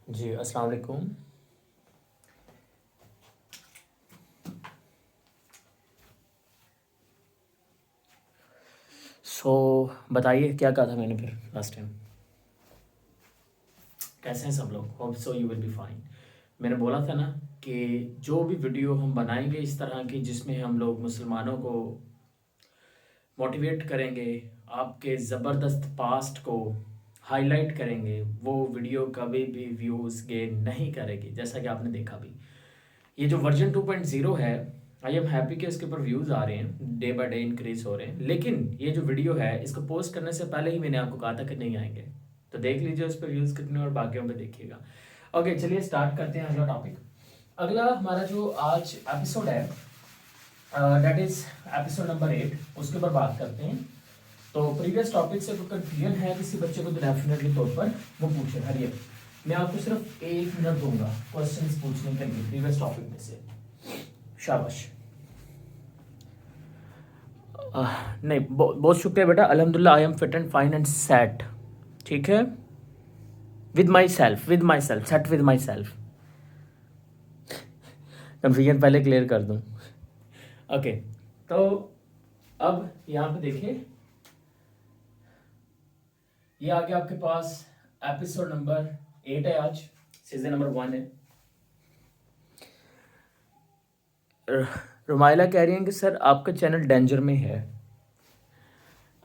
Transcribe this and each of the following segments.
जी, अस्सलाम वालेकुम। सो बताइए क्या कहा था मैंने फिर लास्ट टाइम? कैसे हैं सब लोग? Hope so you will be fine. मैंने बोला था ना कि जो भी वीडियो हम बनाएंगे इस तरह की जिसमें हम लोग मुसलमानों को मोटिवेट करेंगे, आपके ज़बरदस्त पास्ट को हाईलाइट करेंगे, वो वीडियो कभी भी व्यूज़ गेन नहीं करेगी, जैसा कि आपने देखा भी। ये जो वर्जन 2.0 है, आई एम हैप्पी कि इसके ऊपर व्यूज़ आ रहे हैं, डे बाय डे इंक्रीज हो रहे हैं, लेकिन ये जो वीडियो है इसको पोस्ट करने से पहले ही मैंने आपको कहा था कि नहीं आएंगे। तो देख लीजिए उस पर व्यूज़ कितने और बाकियों पे देखिएगा। ओके, चलिए स्टार्ट करते हैं अगला टॉपिक। अगला हमारा जो आज एपिसोड है, दैट इज एपिसोड नंबर 8, उसके ऊपर बात करते हैं। तो प्रीवियस टॉपिक से कोई कंफ्यूजन है किसी बच्चे को तो डेफिनेटली तौर पर वो पूछे। हरिए, मैं आपको सिर्फ 1 मिनट दूंगा क्वेश्चंस पूछने के लिए प्रीवियस टॉपिक में से। शाबाश। नहीं, बहुत शुक्रिया बेटा। अल्हम्दुलिल्लाह I am fit and fine and set. ठीक है, with my self set with my self. Confusion पहले क्लियर कर दूं। ओके, तो अब यहाँ पे देखिए, ये आ गया आपके पास एपिसोड नंबर 8 है, आज सीजन नंबर 1 है। रुमाइला कह रही है कि सर आपका चैनल डेंजर में है।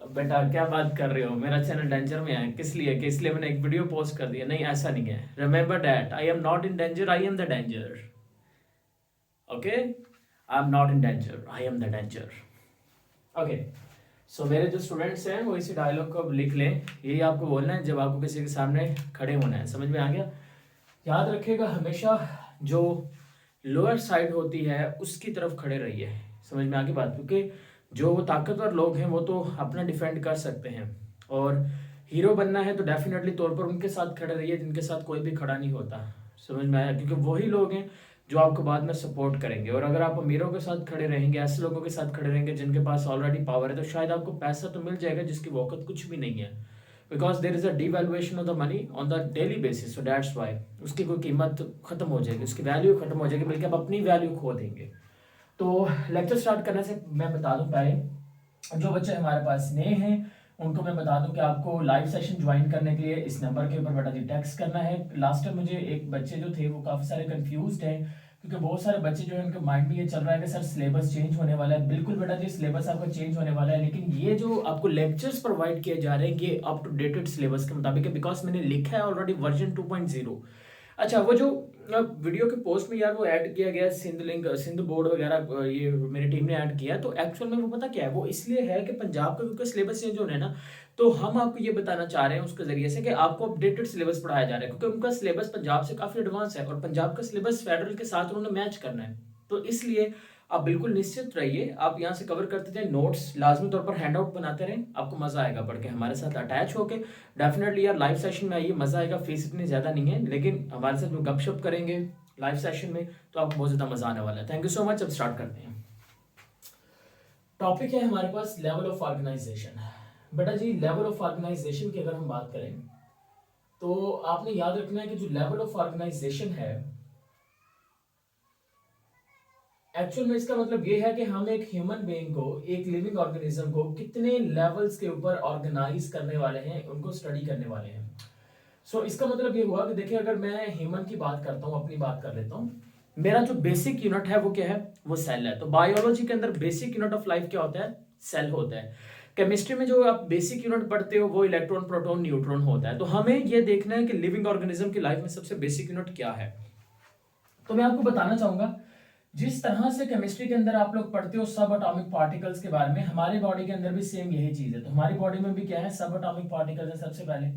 बेटा क्या बात कर रहे हो, मेरा चैनल डेंजर में है किस लिए? कि इसलिए मैंने एक वीडियो पोस्ट कर दिया? नहीं, ऐसा नहीं है। Remember that I am not in danger, I am the danger. Okay, I am not in danger, I am the danger. Okay, so मेरे जो स्टूडेंट्स हैं वो इसी डायलॉग को लिख लें। यही आपको बोलना है जब आपको किसी के सामने खड़े होना है। समझ में आ गया? याद रखिएगा, हमेशा जो लोअर साइड होती है उसकी तरफ खड़े रहिए। समझ में आ गई बात? क्योंकि जो ताकतवर लोग हैं वो तो अपना डिफेंड कर सकते हैं, और हीरो बनना है तो डेफिनेटली तौर पर उनके साथ खड़े रहिए जिनके साथ कोई भी खड़ा नहीं होता। समझ में आया? क्योंकि वही लोग हैं जो आपको बाद में सपोर्ट करेंगे। और अगर आप अमीरों के साथ खड़े रहेंगे, ऐसे लोगों के साथ खड़े रहेंगे जिनके पास ऑलरेडी पावर है, तो शायद आपको पैसा तो मिल जाएगा जिसकी वक़्त कुछ भी नहीं है, because there is a devaluation of the money on the daily basis. So that's why उसकी कोई कीमत खत्म हो जाएगी, उसकी वैल्यू खत्म हो जाएगी, बल्कि आप अपनी वैल्यू खो देंगे। तो लेक्चर स्टार्ट करने से मैं बता दूं, पहले जो बच्चे हमारे पास नए हैं उनको मैं बता दूं कि आपको लाइव सेशन ज्वाइन करने के लिए इस नंबर के ऊपर बेटा जी टेक्स्ट करना है। लास्ट टाइम मुझे एक बच्चे जो थे वो काफ़ी सारे कंफ्यूज्ड हैं, क्योंकि बहुत सारे बच्चे जो है उनके माइंड में ये चल रहा है कि सर सिलेबस चेंज होने वाला है। बिल्कुल बेटा जी, सिलेबस आपका चेंज होने वाला है, लेकिन ये जो आपको लेक्चर्स प्रोवाइड किए जा रहे हैं ये अप टू डेटेड सिलेबस के मुताबिक है, बिकॉज मैंने लिखा है ऑलरेडी वर्जन 2.0। अच्छा, वो जो वीडियो के पोस्ट में यार वो ऐड किया गया सिंध लिंक, सिंध बोर्ड वगैरह, ये मेरी टीम ने ऐड किया, तो एक्चुअल में वो पता क्या है, वो इसलिए है कि पंजाब का क्योंकि सिलेबस चेंज होना है ना, तो हम आपको ये बताना चाह रहे हैं उसके जरिए से कि आपको अपडेटेड सिलेबस पढ़ाया जा रहा है, क्योंकि उनका सिलेबस पंजाब से काफी एडवांस है और पंजाब का सिलेबस फेडरल के साथ उन्होंने मैच करना है। तो इसलिए आप बिल्कुल निश्चित रहिए, आप यहाँ से कवर करते जाए, नोट्स लाजमी तौर पर हैंड आउट बनाते रहें, आपको मजा आएगा पढ़ के। हमारे साथ अटैच होके डेफिनेटली यार लाइव सेशन में आइए, मजा आएगा। फीस इतनी ज्यादा नहीं है, लेकिन हमारे साथ जो गपशप करेंगे लाइव सेशन में तो आपको बहुत ज्यादा मजा आने वाला है। Thank you so much. अब स्टार्ट करते हैं। टॉपिक है हमारे पास लेवल ऑफ ऑर्गेनाइजेशन। बेटा जी, लेवल ऑफ ऑर्गेनाइजेशन की अगर हम बात करें तो आपने याद रखना है कि जो लेवल ऑफ ऑर्गेनाइजेशन है, एक्चुअल में इसका मतलब ये है कि हम एक ह्यूमन बीइंग को, एक लिविंग ऑर्गेनिज्म को कितने लेवल्स के ऊपर ऑर्गेनाइज करने वाले हैं, उनको स्टडी करने वाले हैं। सो इसका मतलब ये हुआ कि देखिए, अगर मैं ह्यूमन की बात करता हूँ, अपनी बात कर लेता हूँ, मेरा जो बेसिक यूनिट है वो क्या है? वो सेल है। तो बायोलॉजी के अंदर बेसिक यूनिट ऑफ लाइफ क्या होता है? सेल होता है। केमिस्ट्री में जो आप बेसिक यूनिट पढ़ते हो वो इलेक्ट्रॉन, प्रोटॉन, न्यूट्रॉन होता है। तो हमें ये देखना है कि लिविंग ऑर्गेनिज्म की लाइफ में सबसे बेसिक यूनिट क्या है। तो मैं आपको बताना चाहूंगा, जिस तरह से केमिस्ट्री के अंदर आप लोग पढ़ते हो सब एटॉमिक पार्टिकल्स के बारे में, हमारी बॉडी के अंदर भी सेम यही चीज है। तो हमारी बॉडी में भी क्या है? सब एटॉमिक पार्टिकल्स है। सबसे पहले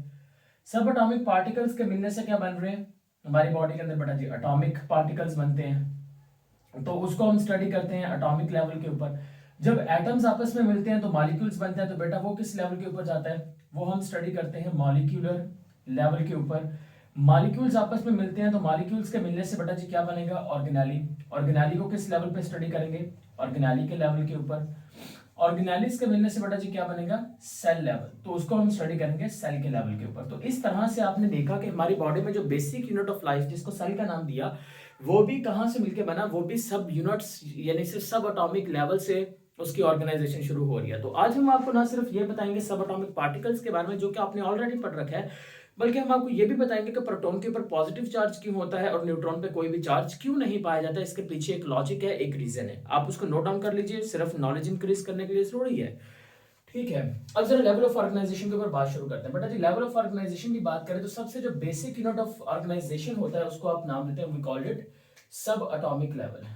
सब एटॉमिक पार्टिकल्स के मिलने से क्या बन रहे हैं हमारी बॉडी के अंदर? बेटा जी एटॉमिक पार्टिकल्स बनते हैं। तो उसको हम स्टडी करते हैं एटॉमिक लेवल के ऊपर। जब एटम्स आपस में मिलते हैं तो मॉलिक्यूल्स बनते हैं। तो बेटा वो किस लेवल के ऊपर जाता है? वो हम स्टडी करते हैं मॉलिक्यूलर लेवल के ऊपर। मॉलिक्यूल्स आपस में मिलते हैं तो मॉलिक्यूल्स के मिलने से बेटा जी क्या बनेगा? ऑर्गेनेली। ऑर्गेनेली को किस लेवल पे स्टडी करेंगे? ऑर्गेनेली के लेवल के ऊपर। ऑर्गेनेलिस के मिलने से बेटा जी क्या बनेगा, सेल लेवल। तो उसको हम स्टडी करेंगे सेल के लेवल के ऊपर। तो इस तरह से आपने देखा कि हमारी बॉडी में जो बेसिक यूनिट ऑफ लाइफ जिसको सेल का नाम दिया, वो भी कहाँ से मिलके बना, वो भी सब यूनिट्स यानी सिर्फ सब एटॉमिक लेवल से उसकी ऑर्गेनाइजेशन शुरू हो रही है। तो आज हम आपको ना सिर्फ ये बताएंगे सब एटॉमिक पार्टिकल्स के बारे में जो कि आपने ऑलरेडी पढ़ रखा है, बल्कि हम आपको ये भी बताएंगे कि प्रोटॉन के ऊपर पॉजिटिव चार्ज क्यों होता है और न्यूट्रॉन पे कोई भी चार्ज क्यों नहीं पाया जाता। इसके पीछे एक लॉजिक है, एक रीजन है, आप उसको नोट डाउन कर लीजिए, सिर्फ नॉलेज इंक्रीज करने के लिए जरूरी है। ठीक है, अब जरा लेवल ऑफ ऑर्गेनाइजेशन के ऊपर बात शुरू करते हैं। बेटा जी लेवल ऑफ ऑर्गेनाइजेशन की बात करें तो सबसे जो बेसिक यूनिट ऑफ ऑर्गेनाइजेशन होता है उसको आप नाम देते हैं, वी कॉल्ड इट सब एटॉमिक लेवल।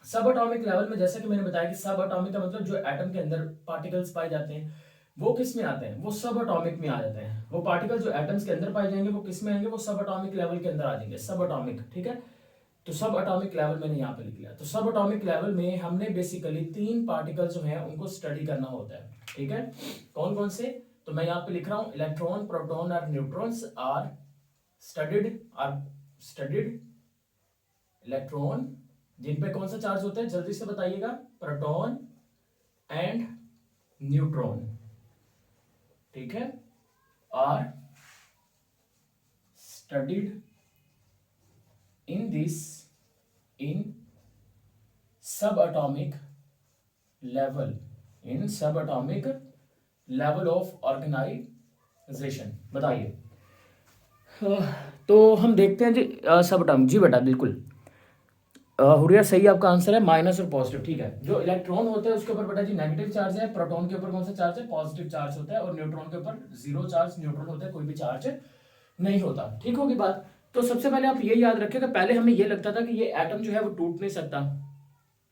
सब एटॉमिक लेवल में जैसा कि मैंने बताया कि सब एटॉमिक का मतलब जो एटम के अंदर पार्टिकल्स पाए जाते हैं वो किस में आते हैं, वो सब एटॉमिक में आ जाते हैं। वो पार्टिकल जो एटम्स के अंदर पाए जाएंगे वो किस में आएंगे, वो सब एटॉमिक लेवल के अंदर आ जाएंगे, सब एटॉमिक। ठीक है, तो सब एटॉमिक लेवल मैंने यहाँ पे लिख लिया। तो सब एटॉमिक लेवल में हमने बेसिकली 3 पार्टिकल जो है उनको स्टडी करना होता है। ठीक है, कौन कौन से, तो मैं यहाँ पे लिख रहा हूँ इलेक्ट्रॉन, प्रोटॉन और न्यूट्रॉन्स आर स्टडीड इलेक्ट्रॉन, जिन पे कौन सा चार्ज होता है जल्दी से बताइएगा, प्रोटॉन एंड न्यूट्रॉन। ठीक है, आर स्टडीड इन सब एटॉमिक लेवल ऑफ ऑर्गेनाइजेशन। बताइए, तो हम देखते हैं जी सब एटॉमिक। जी बेटा बिल्कुल हुरिया सही आपका आंसर है, माइनस और पॉजिटिव। ठीक है, जो इलेक्ट्रॉन होते हैं उसके ऊपर बेटा जी नेगेटिव चार्ज है, प्रोटॉन के ऊपर कौन सा चार्ज है, पॉजिटिव चार्ज होता है, और न्यूट्रॉन के ऊपर जीरो चार्ज, न्यूट्रॉन होता है, कोई भी चार्ज नहीं होता। ठीक होगी बात। तो सबसे पहले आप ये याद रखें कि पहले हमें ये लगता था कि ये एटम जो है वो टूट नहीं सकता,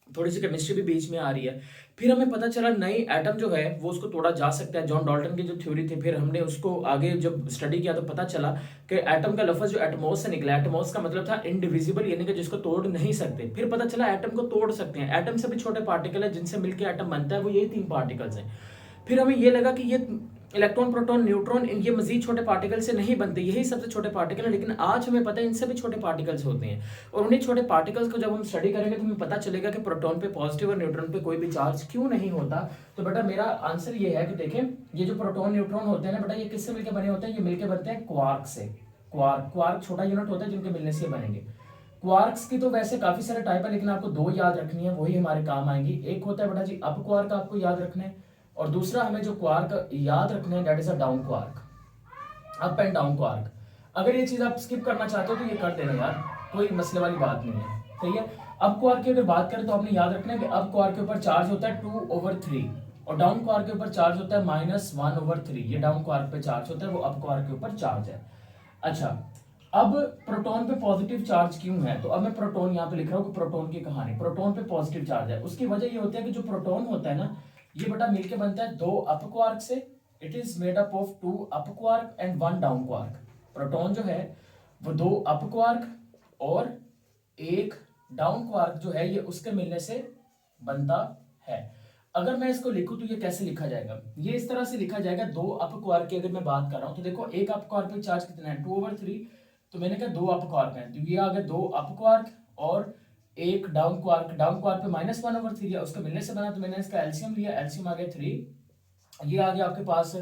थोड़ी सी केमिस्ट्री भी बीच में आ रही है। फिर हमें पता चला नहीं, एटम जो है वो उसको तोड़ा जा सकता है, जॉन डाल्टन की जो थ्योरी थी। फिर हमने उसको आगे जब स्टडी किया तो पता चला कि एटम का लफ्ज जो एटमॉस से निकला, एटमॉस का मतलब था इंडिविजिबल, यानी कि जिसको तोड़ नहीं सकते। फिर पता चला एटम को तोड़ सकते हैं, एटम से भी छोटे पार्टिकल है जिनसे मिलकर एटम बनता है, वो यही 3 पार्टिकल्स हैं। फिर हमें ये लगा कि ये इलेक्ट्रॉन, प्रोटॉन, न्यूट्रॉन ये मजीद छोटे पार्टिकल से नहीं बनते, यही सबसे छोटे पार्टिकल है। लेकिन आज हमें पता है इनसे भी छोटे पार्टिकल्स होते हैं, और उन्हीं छोटे पार्टिकल्स को जब हम स्टडी करेंगे तो हमें पता चलेगा कि प्रोटॉन पे पॉजिटिव और न्यूट्रॉन पे कोई भी चार्ज क्यों नहीं होता। तो बेटा मेरा आंसर ये है कि देखें, ये जो प्रोटॉन न्यूट्रॉन होते हैं ना बेटा, ये किससे मिलकर बने होते हैं, ये मिलकर बनते हैं क्वार्क से। क्वार्क छोटा यूनिट होता है जिनके मिलने से बनेंगे। क्वार्क्स की तो वैसे काफी सारे टाइप है, लेकिन आपको 2 याद रखनी है, वही हमारे काम आएंगी। एक होता है बेटा जी अप क्वार्क, आपको याद रखना है, और दूसरा हमें जो क्वार्क याद रखना है that is a down quark, up and down quark. अगर ये चीज आप स्किप करना चाहते हो तो ये कर देना यार, कोई मसले वाली बात नहीं है। सही है, अप क्वार्क की अगर बात करें तो आपने याद रखना है कि अप क्वार्क के ऊपर चार्ज होता है 2/3, और डाउन क्वार्क के ऊपर चार्ज होता है -1/3। ये डाउन क्वार्क पे चार्ज होता है, वो अप क्वार्क के ऊपर चार्ज है। अच्छा, अब प्रोटॉन पे पॉजिटिव चार्ज क्यों है, तो अब मैं प्रोटॉन यहाँ पे लिख रहा हूँ कि प्रोटॉन की कहानी, प्रोटॉन पे पॉजिटिव चार्ज है। उसकी वजह ये होती है कि जो प्रोटॉन होता है ना, ये बेटा मिलके बनता है 2 अप क्वार्क से। It is made up of 2 up quark and 1 down quark. Proton जो है वो 2 अप क्वार्क और 1 डाउन क्वार्क जो है ये उसके मिलने से बनता है। अगर मैं इसको लिखूं तो ये कैसे लिखा जाएगा, ये इस तरह से लिखा जाएगा, 2 अप क्वार्क की अगर मैं बात कर रहा हूं तो देखो एक अप क्वार्क पे चार्ज कितना है 2/3, तो मैंने कहा 2 अप क्वार्क है, तो ये आ गया 2 अप क्वार्क और 1 डाउन क्वार्क। डाउन क्वार्क पे -1/3 है, उसके मिलने से बना, तो मैंने इसका एलसीएम लिया, एलसीएम आ गया 3, ये आ गया आपके पास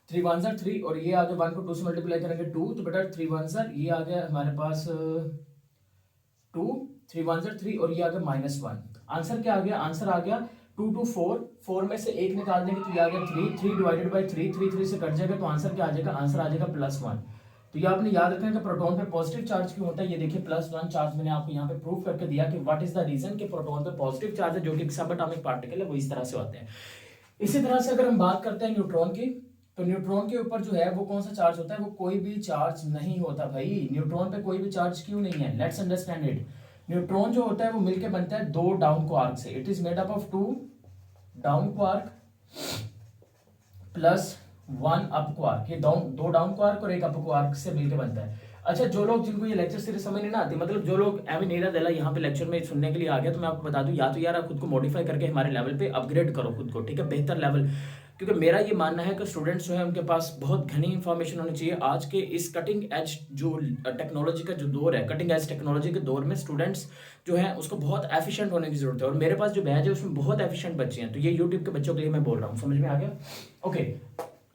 3 1 3, और ये आ गया 1 को 2 से मल्टीप्लाई करेंगे 2, तो बेटा 3 1 ये आ गया हमारे पास 2, 3 1 3, और ये आ गया -1। आंसर क्या आ गया, आंसर आ गया 2 2 4, 4 में से 1 निकाल देंगे तो ये आ गया 3, 3 डिवाइडेड बाई 3, 3 3 से कट जाएगा, तो आंसर क्या आ जाएगा, आंसर आ जाएगा +1। तो ये आपने याद रखना है कि प्रोटॉन पे पॉजिटिव चार्ज क्यों होता है। ये देखिए +1 चार्ज मैंने आपको यहाँ पे प्रूव करके दिया कि व्हाट इज द रीजन कि प्रोटॉन पे पॉजिटिव चार्ज है जो कि सब एटॉमिक पार्टिकल है वो इस तरह से होते हैं। इसी तरह से अगर हम बात करते हैं न्यूट्रॉन की, तो न्यूट्रॉन के ऊपर जो है वो कौन सा चार्ज होता है, वो कोई भी चार्ज नहीं होता भाई। न्यूट्रॉन पे कोई भी चार्ज क्यों नहीं है, लेट्स अंडरस्टैंड इट। न्यूट्रॉन जो होता है वो मिलके बनता है 2 डाउन क्वार्क से। It is made up of 2 down quark plus 1 up quark. ये दो डाउन क्वार्क और 1 अप क्वार्क से मिलकर बनता है। अच्छा, जो लोग जिनको ये लेक्चर सीरीज समझ नहीं ना आती, मतलब जो लोग एवं नीरा दिला यहाँ पे लेक्चर में सुनने के लिए आ गया, तो मैं आपको बता दूं, या तो यार आप खुद को मॉडिफाई करके हमारे लेवल पे अपग्रेड करो खुद को, ठीक है, बेहतर लेवल क्योंकि मेरा ये मानना है कि स्टूडेंट्स जो है उनके पास बहुत घनी इंफॉर्मेशन होनी चाहिए। आज के इस कटिंग एज जो टेक्नोलॉजी का जो दौर है, कटिंग एज टेक्नोलॉजी के दौर में स्टूडेंट्स जो है उसको बहुत एफिशिएंट होने की जरूरत है। और मेरे पास जो बैच है उसमें बहुत एफिशिएंट बच्चे हैं, तो ये यूट्यूब के बच्चों के लिए मैं बोल रहा हूँ। समझ में आ गया? ओके,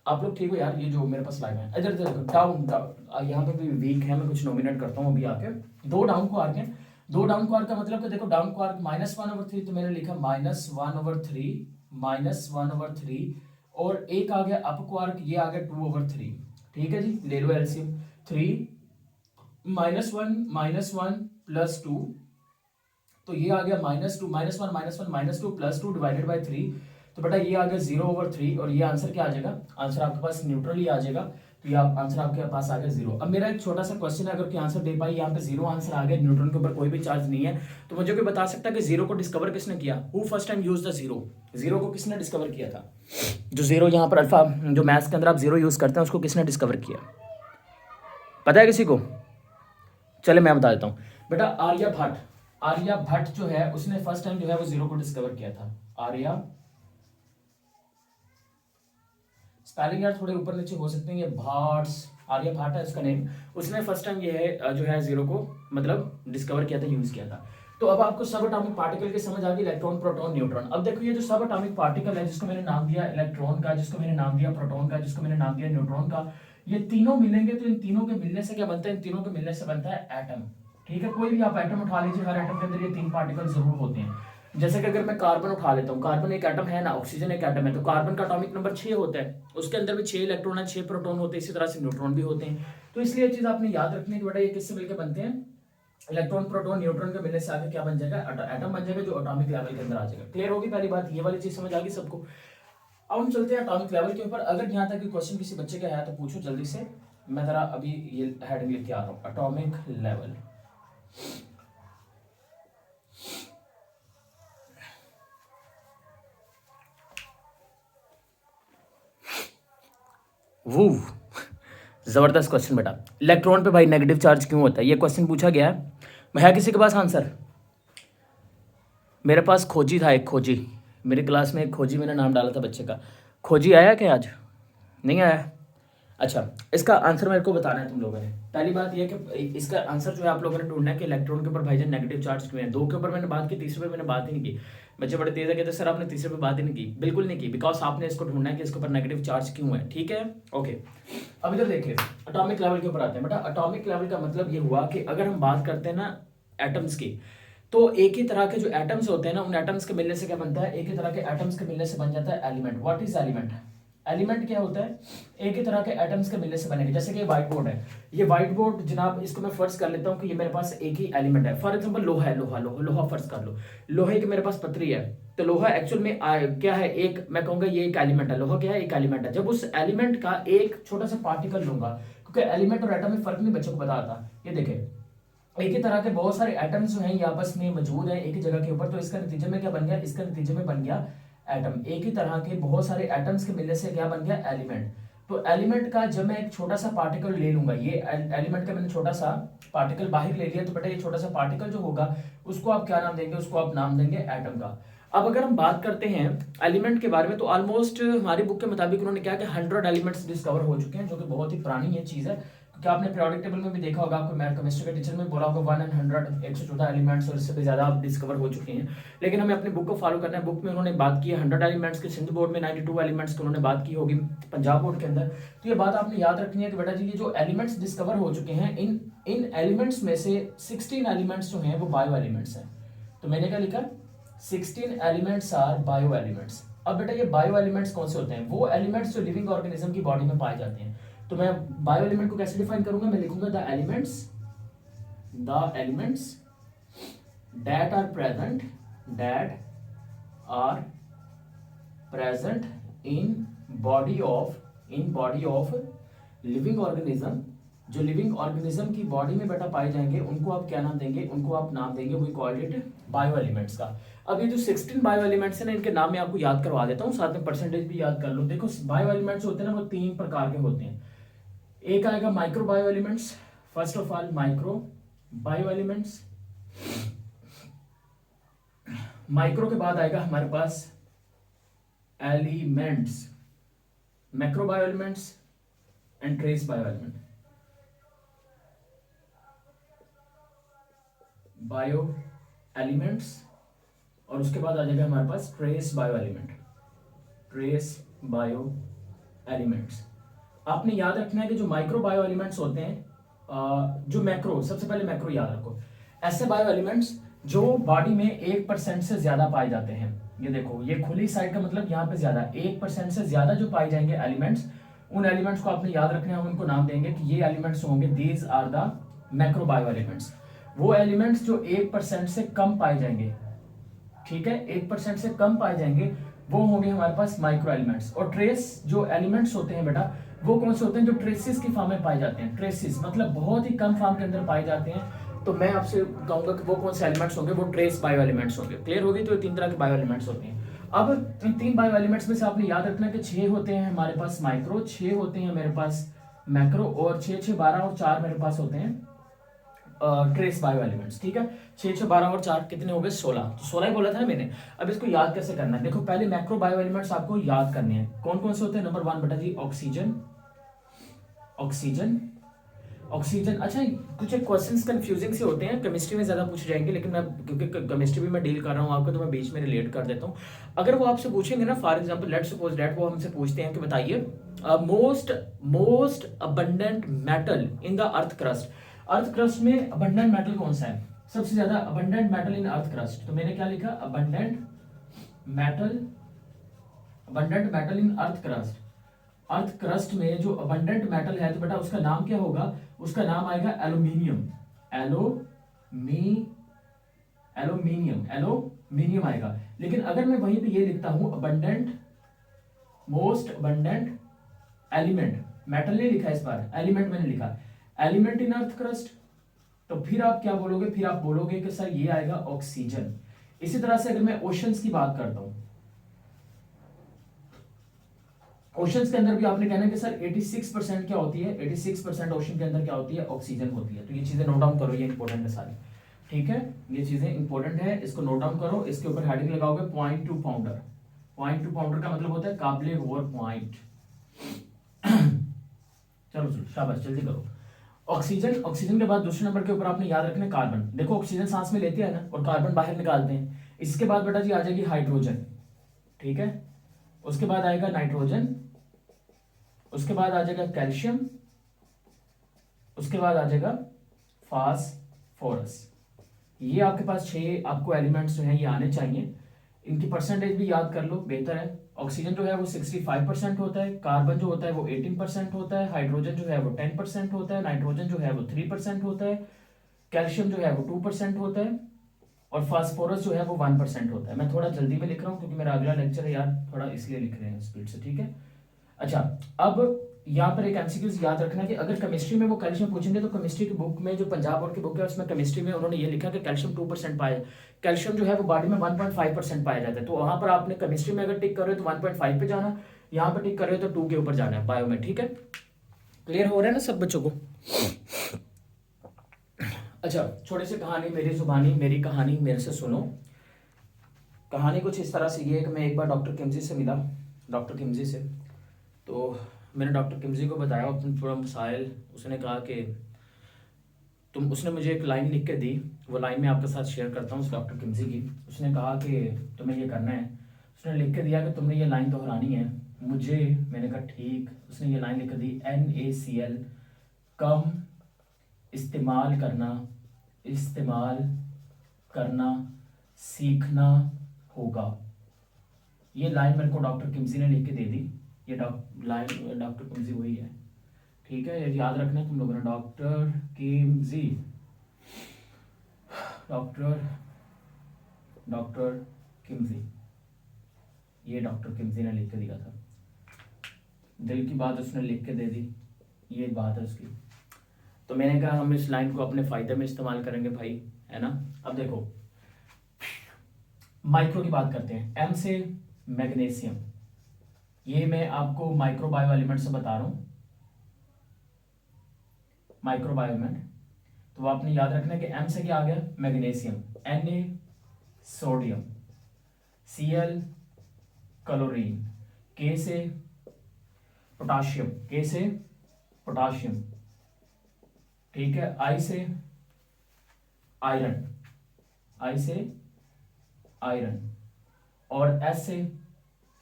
आप लोग ठीक हो यार? ये जो मेरे पास लाइव है, इधर देखो, डाउन यहाँ पे भी वीक है, मैं कुछ नॉमिनेट करता हूँ अभी आके। दो डाउन को आर्क है, दो डाउन को आर्क का मतलब कि देखो डाउन को आर्क -1/3, तो मैंने लिखा -1/3, -1/3, और एक आ गया अप क्वार्क, ये आ गया 2/3। ठीक है जी, ले लो एलसीएम। 3 -1 +2, तो ये आ गया -2 -1 +2 डिवाइडेड बाय 3, तो बेटा ये आ गया 0/3, और ये आंसर क्या आ जाएगा? आंसर आपके पास न्यूट्रल ही आ जाएगा। तो ये आंसर आपके पास आ गया 0। अब मेरा एक छोटा सा क्वेश्चन है, अगर कोई आंसर दे पाई, यहाँ पे 0 आंसर आ गया, न्यूट्रॉन के ऊपर कोई भी चार्ज नहीं है, तो मुझे कोई बता सकता है कि 0 को डिस्कवर किसने किया? Who first time use the 0? 0 को किसने डिस्कवर किया था? जो 0 यहाँ पर अल्फा, जो मैथ्स के अंदर आप 0 यूज करते हैं, उसको किसने डिस्कवर किया? पता है किसी को? चले मैं बता देता हूँ बेटा, आर्यभट्ट। आर्यभट्ट जो है उसने फर्स्ट टाइम जो है वो 0 को डिस्कवर किया था। आर्य, स्पेलिंग यार थोड़े ऊपर नीचे हो सकते हैं, ये भाट्स, आर्यभट्ट है उसका नेम। उसने फर्स्ट टाइम ये है जो है 0 को मतलब डिस्कवर किया था, यूज किया था। तो अब आपको सब एटॉमिक पार्टिकल की समझ आ गई, इलेक्ट्रॉन, प्रोटॉन, न्यूट्रॉन। अब देखो ये जो सब एटॉमिक पार्टिकल है, जिसको मैंने नाम दिया इलेक्ट्रॉन का, जिसको मैंने नाम दिया प्रोटॉन का, जिसको मैंने नाम दिया न्यूट्रॉन का, ये तीनों मिलेंगे तो इन तीनों के मिलने से क्या बनता है? इन तीनों के मिलने से बनता है एटम। ठीक है, कोई भी आप एटम उठा लीजिए, हर एटम के अंदर ये 3 पार्टिकल जरूर होते हैं। जैसे कि अगर मैं कार्बन उठा लेता हूँ, कार्बन एक एटम है ना, ऑक्सीजन एक एटम है, तो कार्बन का एटॉमिक नंबर 6 होता है, उसके अंदर भी 6 इलेक्ट्रॉन है, 6 प्रोटॉन होते हैं, इसी तरह से न्यूट्रॉन भी होते हैं। तो इसलिए चीज आपने याद रखनी है कि बेटा ये किससे मिलकर बनते हैं? इलेक्ट्रॉन, प्रोटॉन, न्यूट्रॉन के मिलने से आगे क्या बन जाएगा? एटम बन जाएगा, जो एटॉमिक लेवल के अंदर आ जाएगा। क्लियर होगी पहली बात? ये वाली चीज समझ आ गई सबको? अब हम चलते हैं एटॉमिक लेवल के ऊपर। अगर यहाँ तक क्वेश्चन किसी बच्चे का है तो पूछो जल्दी से, मैं जरा अभी ये हेडिंग लिख के आ रहा हूँ, एटॉमिक लेवल। वो जबरदस्त क्वेश्चन बेटा, इलेक्ट्रॉन पे भाई नेगेटिव चार्ज क्यों होता है? ये क्वेश्चन पूछा गया है किसी के पास आंसर? मेरे पास खोजी था, एक खोजी, मेरी क्लास में एक खोजी, मैंने नाम डाला था बच्चे का। खोजी आया क्या आज? नहीं आया? अच्छा, इसका आंसर मेरे को बताना है तुम लोगों ने। पहली बात यह कि इसका आंसर जो है आप लोगों ने ढूंढना है कि इलेक्ट्रॉन के ऊपर भाईजान नेगेटिव चार्ज क्यों है। 2 के ऊपर मैंने बात की, तीसरे पे मैंने बात ही नहीं की। बच्चे बड़े तेज है, कहते सर आपने तीसरे पे बात ही नहीं की। बिल्कुल नहीं की, बिकॉज आपने इसको ढूंढना है कि इसके ऊपर नेगेटिव चार्ज क्यों है। ठीक है, ओके। अब इधर देखिए, एटॉमिक लेवल के ऊपर आते हैं बेटा। एटॉमिक लेवल का मतलब ये हुआ कि अगर हम बात करते हैं ना एटम्स की, तो एक ही तरह के जो एटम्स होते हैं ना, उन एटम्स के मिलने से क्या बनता है? एक ही तरह के एटम्स के मिलने से बन जाता है element. What is element? Element क्या होता है? एक ही तरह के एटम्स के मिलने से बनेगा। जैसे कि व्हाइट बोर्ड है, ये व्हाइट बोर्ड जनाब, इसको मैं फर्ज कर लेता हूँ कि ये मेरे पास एक ही एलिमेंट है। फॉर एग्जांपल लोहा है, लोहा फर्ज कर लो, लोहे की मेरे पास पतरी है, तो लोहा एक्चुअल में क्या है? एक, मैं कहूंगा ये एक एलिमेंट है। लोहा क्या है? एक एलिमेंट है। जब उस एलिमेंट का एक छोटा सा पार्टिकल लूंगा, क्योंकि एलिमेंट और एटम में फर्क नहीं बच्चों को पता आता, ये देखे एक ही तरह के बहुत सारे एटम्स जो हैं ये आपस में मौजूद हैं एक ही जगह के ऊपर, तो इसका नतीजे में क्या बन गया? इसका नतीजे में बन गया एटम। एक ही तरह के बहुत सारे एटम्स के मिलने से क्या बन गया? एलिमेंट। तो एलिमेंट का जब मैं एक छोटा सा पार्टिकल ले लूंगा, ये एलिमेंट का मैंने छोटा सा पार्टिकल बाहर ले लिया, तो बेटा ये छोटा सा पार्टिकल जो होगा उसको आप क्या नाम देंगे? उसको आप नाम देंगे एटम का। अब अगर हम बात करते हैं एलिमेंट के बारे में, तो ऑलमोस्ट हमारी बुक के मुताबिक उन्होंने क्या कि 100 एलिमेंट्स डिस्कवर हो चुके हैं, जो कि बहुत ही पुरानी ये चीज़ है। क्योंकि आपने पीरियोडिक टेबल में भी देखा होगा, आपको मैथ केमिस्ट्री के टीचर में बोला होगा 100 114 एलिमेंट्स और इससे भी ज़्यादा आप डिस्कवर हो चुके हैं। लेकिन हमें अपनी बुक को फॉलो करना है। बुक में उन्होंने बात की है 100 एलिमेंट्स की, सिंध बोर्ड में 92 एलिमेंट्स की उन्होंने बात की होगी, पंजाब बोर्ड के अंदर। तो ये बात आपने याद रखनी है कि बेटा जी ये जो एलिमेंट्स डिस्कवर हो चुके हैं, इन एलिमेंट्स में से 16 एलिमेंट्स जो हैं वो बायो एलिमेंट्स हैं। तो मैंने क्या लिखा? 16 एलिमेंट्स आर बायो एलिमेंट्स। अब बेटा ये बायो एलिमेंट्स कौन से होते हैं? वो एलिमेंट्स जो लिविंग ऑर्गेनिज्म की बॉडी में पाए जाते हैं। तो मैं बायो एलिमेंट को कैसे डिफाइन करूंगा? मैं लिखूंगा the elements that are present in body of living organism. जो लिविंग ऑर्गेनिज्म की बॉडी में बेटा पाए जाएंगे उनको आप क्या नाम देंगे? उनको आप नाम देंगे we called it bio elements का। अब ये जो 16 बायो एलिमेंट्स है ना, इनके नाम मैं आपको याद करवा देता हूँ, साथ में परसेंटेज भी याद कर लो। देखो बायो एलिमेंट्स होते हैं ना वो 3 प्रकार के होते हैं। एक आएगा micro bio elements. First of all micro bio elements, micro के बाद आएगा हमारे पास elements. Macro bio elements and trace bio element. Bio elements और उसके बाद आ जाएगा हमारे पास trace bio element. Trace bio elements आपने याद रखना है कि जो माइक्रो बायो एलिमेंट्स होते हैं, जो मैक्रो, सबसे पहले मैक्रो याद रखो, ऐसे बायो एलिमेंट्स जो बॉडी में 1% से ज्यादा पाए जाते हैं। ये देखो, ये खुली साइड का मतलब यहाँ पे ज्यादा, 1% से ज्यादा जो पाए जाएंगे एलिमेंट्स, उन एलिमेंट्स को आपने याद रखना है, हम उनको नाम देंगे कि ये एलिमेंट्स होंगे, these are the macro bio elements. वो एलिमेंट्स जो 1% से कम पाए जाएंगे, ठीक है, 1% से कम पाए जाएंगे, वो होंगे हमारे पास माइक्रो एलिमेंट्स। और ट्रेस जो एलिमेंट्स होते हैं बेटा, वो कौन से होते हैं, जो ट्रेसिस की फॉर्म में पाए जाते हैं। ट्रेसिस मतलब बहुत ही कम फॉर्म के अंदर पाए जाते हैं। तो मैं आपसे कहूंगा कि वो कौन से एलिमेंट्स होंगे, वो ट्रेस बायो एलिमेंट्स होंगे। क्लियर होगी? तो 3 तरह के बायो एलिमेंट्स होते हैं। अब इन 3 बायो एलिमेंट्स में से आपने याद रखना है कि 6 होते हैं हमारे पास माइक्रो, 6 होते हैं मेरे पास मैक्रो, और 6 6 12 और 4 मेरे पास होते हैं ट्रेस बायो एलिमेंट्स। ठीक है, 6 6 12 और 4 कितने हो गए? 16। तो 16 ही बोला था मैंने। अब इसको याद कैसे करना है? देखो, पहले मैक्रो बायो एलिमेंट्स आपको याद करने हैं। कौन कौन से होते हैं? नंबर 1 बेटा जी, ऑक्सीजन। Oxygen, oxygen. अच्छा, कुछ एक क्वेश्चंस कंफ्यूजिंग से होते हैं, केमिस्ट्री में ज्यादा पूछे जाएंगे, लेकिन मैं क्योंकि केमिस्ट्री भी मैं डील कर रहा हूँ आपको, तो मैं बीच में रिलेट कर देता हूँ। अगर वो आपसे पूछेंगे ना, for example let's suppose that वो हमसे पूछते हैं कि बताइए most abundant metal in the earth crust. Earth crust में अबंडेंट मेटल कौन सा है? सबसे ज्यादा अबंडेंट मेटल इन अर्थ क्रस्ट। तो मैंने क्या लिखा? अबंडेंट मेटल, अबंडेंट मेटल इन अर्थ क्रस्ट। अर्थ क्रस्ट में जो अबंडेंट मेटल है, तो बेटा उसका नाम क्या होगा? उसका नाम आएगा एल्यूमिनियम। एल्यूमिनियम आएगा। लेकिन अगर मैं वहीं पे ये लिखता हूं abundant, most abundant element, metal नहीं लिखा इस बार, एलिमेंट मैंने लिखा, एलिमेंट इन अर्थ क्रस्ट, तो फिर आप क्या बोलोगे? फिर आप बोलोगे कि सर ये आएगा ऑक्सीजन। इसी तरह से अगर मैं ओशंस की बात करता हूं, ओशंस के अंदर भी आपने कहना है कि सर 86% क्या होती है? 86% ओशन के अंदर क्या होती है? ऑक्सीजन होती है। तो ये चीजें नोट डाउन करो, ये इंपॉर्टेंट है सारी। ठीक है, ये चीजें इंपॉर्टेंट है, इसको नोट डाउन करो। इसके ऊपर हेडिंग लगाओगे 0.2 पाउंडर। 0.2 पाउंडर का मतलब होता है काबिले गौर पॉइंट। चलो चलो शाबाश, जल्दी करो। ऑक्सीजन, ऑक्सीजन के बाद दूसरे नंबर के ऊपर आपने याद रखना है कार्बन। देखो, ऑक्सीजन सांस में लेते हैं ना, और कार्बन बाहर निकालते हैं। इसके बाद बेटा जी आ जाएगी हाइड्रोजन। ठीक है, उसके बाद आएगा नाइट्रोजन, उसके बाद आ जाएगा कैल्शियम, उसके बाद आ जाएगा फास्फोरस। ये आपके पास 6 आपको एलिमेंट्स जो हैं ये आने चाहिए। इनकी परसेंटेज भी याद कर लो, बेहतर है। ऑक्सीजन जो है वो 65% होता है, कार्बन जो होता है वो 18% होता है, हाइड्रोजन जो है वो 10% होता है, नाइट्रोजन जो है वो 3% होता है, कैल्शियम जो है वो 2% होता है, और फास्फोरस जो है वो 1% होता है। मैं थोड़ा जल्दी में लिख रहा हूँ क्योंकि मेरा अगला लेक्चर है यार, थोड़ा इसलिए लिख रहे हैं स्पीड से। ठीक है, अच्छा, अब यहाँ पर एक एमसीक्यूज याद रखना कि अगर केमिस्ट्री में वो कैल्शियम पूछेंगे, तो केमिस्ट्री की बुक में, जो पंजाब बोर्ड की बुक है उसमें केमिस्ट्री में उन्होंने ये लिखा कि कैल्शियम 2% पाया। कैल्शियम जो है वो बॉडी में 1.5% पाया जाता है। तो वहां पर आपने केमिस्ट्री में अगर टिक कर रहे हो तो 1.5 पे जाना, यहाँ पर टिक कर रहे हो तो 2 के ऊपर जाना है बायो में। ठीक है, क्लियर हो रहा है ना सब बच्चों को? अच्छा, छोटी सी कहानी, मेरी जुबानी, मेरी कहानी मेरे से सुनो। कहानी कुछ इस तरह से ये है कि मैं एक बार डॉक्टर किमजी से मिला, डॉक्टर किमजी से। तो मैंने डॉक्टर किमजी को बताया अपना थोड़ा मसाइल। उसने कहा कि उसने मुझे एक लाइन लिख के दी, वो लाइन मैं आपके साथ शेयर करता हूँ उस डॉक्टर किमजी की। उसने कहा कि तुम्हें ये करना है। उसने लिख के दिया कि तुमने ये लाइन दोहरानी है मुझे। मैंने कहा ठीक। उसने ये लाइन लिख के दी, NaCl कम इस्तेमाल करना सीखना होगा। ये लाइन मेरे को डॉक्टर किमजी ने लिख के दे दी। ये लाइन डॉक्टर किमजी वही है। ठीक है, ये याद रखना है तुम लोगों ने, डॉक्टर किमजी, डॉक्टर किमजी, ये डॉक्टर किमजी ने लिख के दिया था। दिल की बात उसने लिख के दे दी, ये बात है उसकी। तो मैंने कहा हम इस लाइन को अपने फायदे में इस्तेमाल करेंगे भाई, है ना। अब देखो, माइक्रो की बात करते हैं। एम से मैग्नीशियम, ये मैं आपको माइक्रो बायो एलिमेंट से बता रहा हूं, माइक्रो बायो एलिमेंट। तो आपने याद रखना है कि एम से क्या आ गया? Magnesium, Na sodium, Cl chlorine, K से पोटाशियम, के से पोटाशियम, ठीक है, आई से आयरन, आई से आयरन, और एस से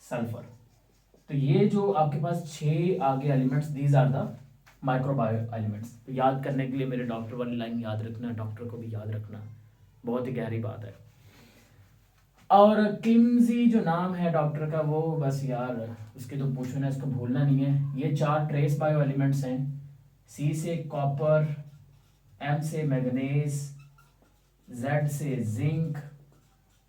सल्फर। तो ये जो आपके पास 6 आगे elements, these are the micro bio elements. तो याद करने के लिए मेरे डॉक्टर वाली लाइन याद रखना, डॉक्टर को भी याद रखना, बहुत ही गहरी बात है। और किम्जी जो नाम है डॉक्टर का, वो बस यार उसके तो पूछो ना, इसको भूलना नहीं है। ये 4 ट्रेस बायो एलिमेंट्स हैं, सी से कॉपर, एम से मैग्नीज, जेड से जिंक,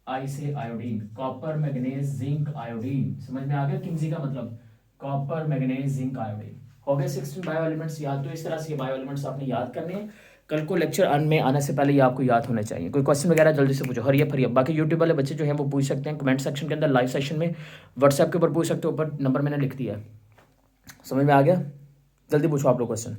आई से iodine. Copper manganese zinc iodine, समझ में आ गया किम्जी का मतलब, कॉपर मैग्नीज जिंक आयोडीन। हो गए 16 बायो एलिमेंट्स याद। तो इस तरह से ये बायो एलिमेंट्स आपने याद करने हैं। कल को लेक्चर में आने से पहले ये आपको याद होने चाहिए। कोई क्वेश्चन वगैरह जल्दी से पूछो, हरियप हरियप। बाकी यूट्यूब वाले बच्चे जो हैं वो पूछ सकते हैं कमेंट सेक्शन के अंदर, लाइव सेशन में, व्हाट्सएप के ऊपर पूछ सकते हो, ऊपर नंबर मैंने लिख दिया है। समझ में आ गया? जल्दी पूछो आप लोग क्वेश्चन।